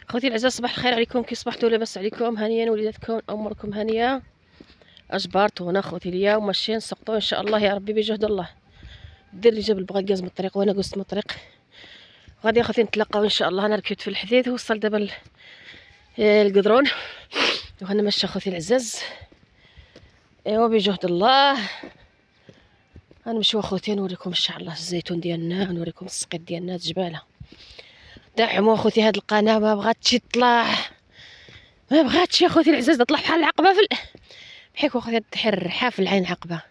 خوتي الأعزاء، صباح الخير عليكم. كي صبحتوا لاباس عليكم؟ هانيا وليداتكم، اموركم هانيه؟ اجبرتونا خوتي اليوم ماشي نسقطوا ان شاء الله يا ربي بجهد الله. دير لي جاب البغا الغاز من الطريق وانا قست من الطريق. غادي خوتي نتلاقاو ان شاء الله. انا ركبت في الحديد وصل دابا القدرون وهنا ماشي خوتي العزاز. ايوا بجهد الله غنمشيو خوتي نوريكم ان شاء الله الزيتون ديالنا، نوريكم السقيط ديالنا الجباله. دعموا خوتي هاد القناه، ما بغاتش تطلع، ما بغاتش يا خوتي العزاز تطلع بحال العقبه بحيك خوتي تحر حافل العين عقبه.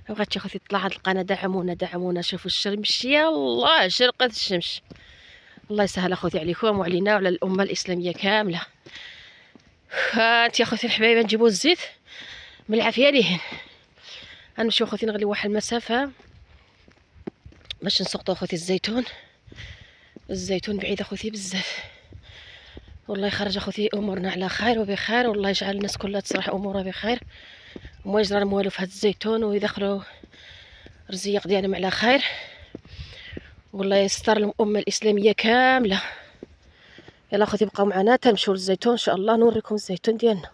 ما بغاتش خوتي تطلع هاد القناه. دعمونا دعمونا. شوفوا الشمس، يالله شرقت الشمس. الله يسهل اخوتي عليكم وعلينا وعلى الامه الاسلاميه كامله. هانت يا خوتي الحبايبه نجيبوا الزيت من العافيه ليهن. غنمشيو خوتي نغليو واحد المسافه باش نسقطوا خوتي الزيتون. الزيتون بعيد اخوتي بزاف. والله يخرج اخوتي امورنا على خير وبخير، والله يجعل الناس كلها تصلح امورها بخير وما يجرى والو في هذا الزيتون، ويدخلوا الرزيق ديالهم على خير، والله يستر الامه الاسلاميه كامله. يلا اخوتي بقاو معنا تنمشيو للزيتون ان شاء الله، نوريكم الزيتون ديالنا.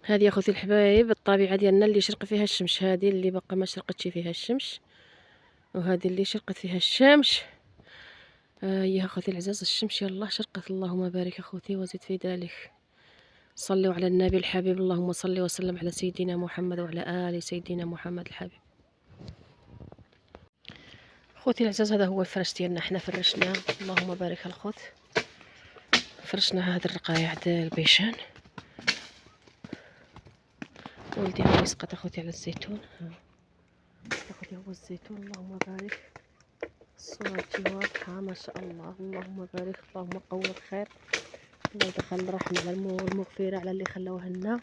هذه يا اخوتي الحبايب الطبيعه ديالنا اللي شرق فيها الشمس، هذه اللي باقا ما شرقتش فيها الشمس، وهذه اللي شرقت فيها الشمس. يا اخوتي العزاز الشمس يلا شرقت. اللهم بارك اخوتي وزد في ذلك. صلوا على النبي الحبيب، اللهم صل وسلم على سيدنا محمد وعلى آل سيدنا محمد الحبيب. خوتي العزاز هذا هو الفرش ديالنا، حنا فرشنا اللهم بارك الخوت. فرشنا هاد الرقايع د البيشان. ولدي هو يسقط اخوتي على الزيتون. اخوتي هو الزيتون اللهم بارك. الصورة واضحة ما شاء الله. اللهم بارك، اللهم قوة الخير، الله يدخل الرحمة على المغفرة على اللي خلاوها لنا.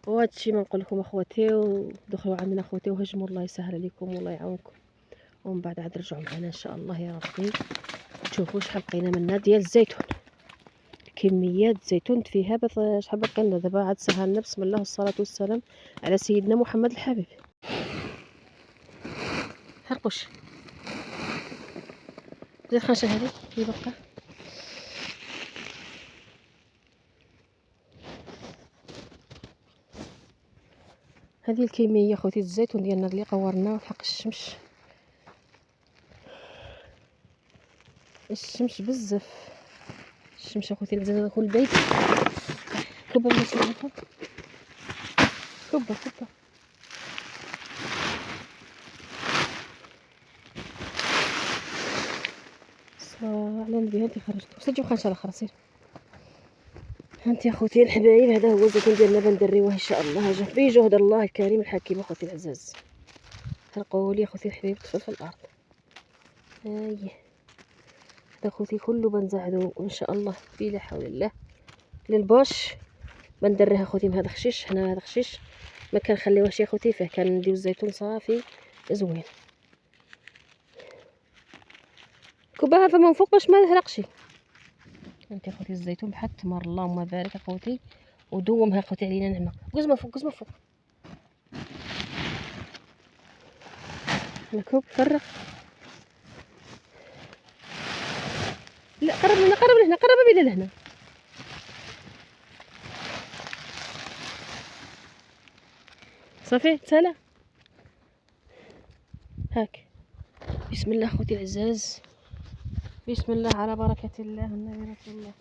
وهذا الشيء ما نقول لكم اخواتي، ودخلوا عندنا اخواتي وهجموا، الله يسهل عليكم والله يعاونكم، ومن بعد عاد رجعوا معنا ان شاء الله يا ربي. تشوفوا شحال بقينا منا ديال الزيتون، كميات زيتون فيها شحال باقي لنا دابا. عاد سهلنا بسم الله والصلاه والسلام على سيدنا محمد الحبيب. حرقوش زيد خنشه هذه اللي باقا. هذه الكميه خوتي الزيتون ديالنا اللي قورناه في حق الشمس. الشمس بزاف، الشمس اخوتي العزاز كل بيت. كبه ولا سمعتها؟ كبه على النبي. هانتي خرجتو سجلوا خنشه الاخرى. سير هانتي اخوتي الحبايب، هذا هو الزيتون ديالنا بندريوه ان شاء الله بجهد الله الكريم الحكيم. اخوتي العزاز حرقوا لي اخوتي الحبايب طفل في الارض. هذا اخوتي كله بنزعدو ان شاء الله بلا حول الله للبوش. بندريها اخوتي من هذا خشيش. هنا هذا خشيش ما كنخليوهش يا اخوتي فيه، كنديو الزيتون صافي زوين. كبها فمن فوق باش ما يهرقش. انت اخوتي الزيتون بحال التمر اللهم بارك اخوتي، ودومها اخوتي علينا نعمه. قز من فوق قز من فوق. نكوب فرق. لا قرب لهنا قرب لهنا قرب بينا لهنا. صافي تسالى هاك. بسم الله اخوتي العزاز، بسم الله على بركه الله النبي رسول الله.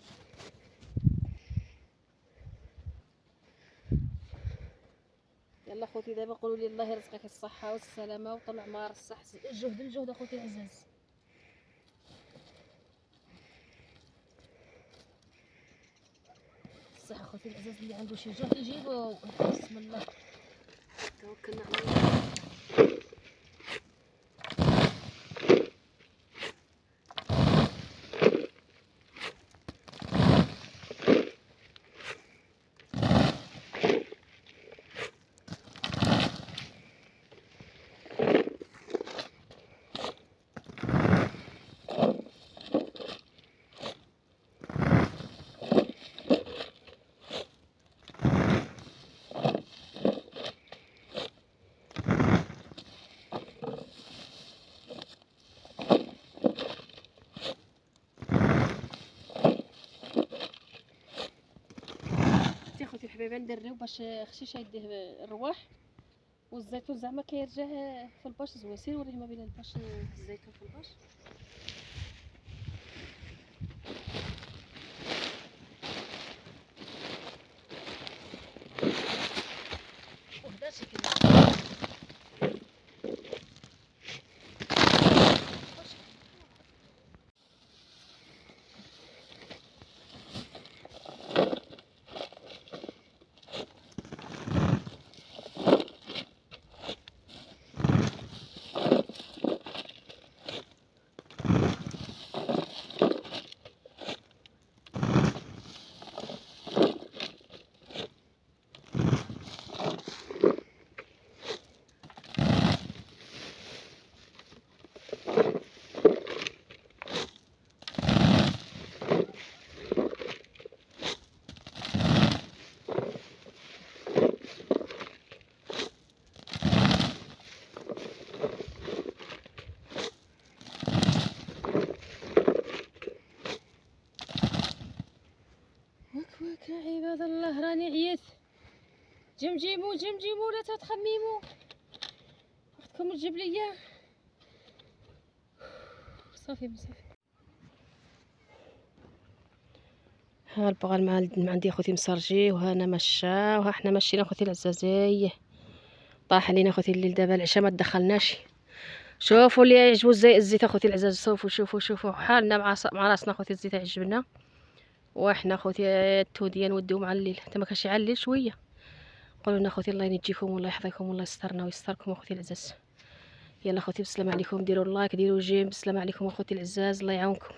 يلا اخوتي دابا قولوا لي الله يرزقك الصحه والسلامه وطول العمر الصح. الجهد اخوتي العزاز. الصح اخوتي العزاز، اللي عنده شي جهد يجيبو. بسم الله توكلنا على الله. دابا ندريو باش خشيشه يديه الرواح، والزيتون زعما كيرجع في الباش زوين. سير وريني ما بين الباش الزيتون في الباش. وهداش كده. وك يا عباد الله راني عييت. جمجمو جمجمو لا تتخمموا، اختكم تجيب ليا صافي بصافي. ها البغال مع عندي اخوتي مسرجي، وهنا مشى، وها حنا ماشيين اخوتي العزازي. طاح علينا اخوتي الليل دابا العشاء ما دخلناش. شوفوا اللي يعجبو الزيت اخوتي العزاز، شوفوا حالنا مع راسنا اخوتي الزيت عجبنا. وحنا اخوتي التوديه نوديو مع الليل حتى ما كانش يعلل شويه. قولوا لنا اخوتي الله ينجيكم والله يحفظكم والله يسترنا ويستركم اخوتي العزاز. يلا اخوتي بسلام عليكم، ديروا اللايك ديروا جيم، بسلام عليكم اخوتي العزاز، الله يعاونكم.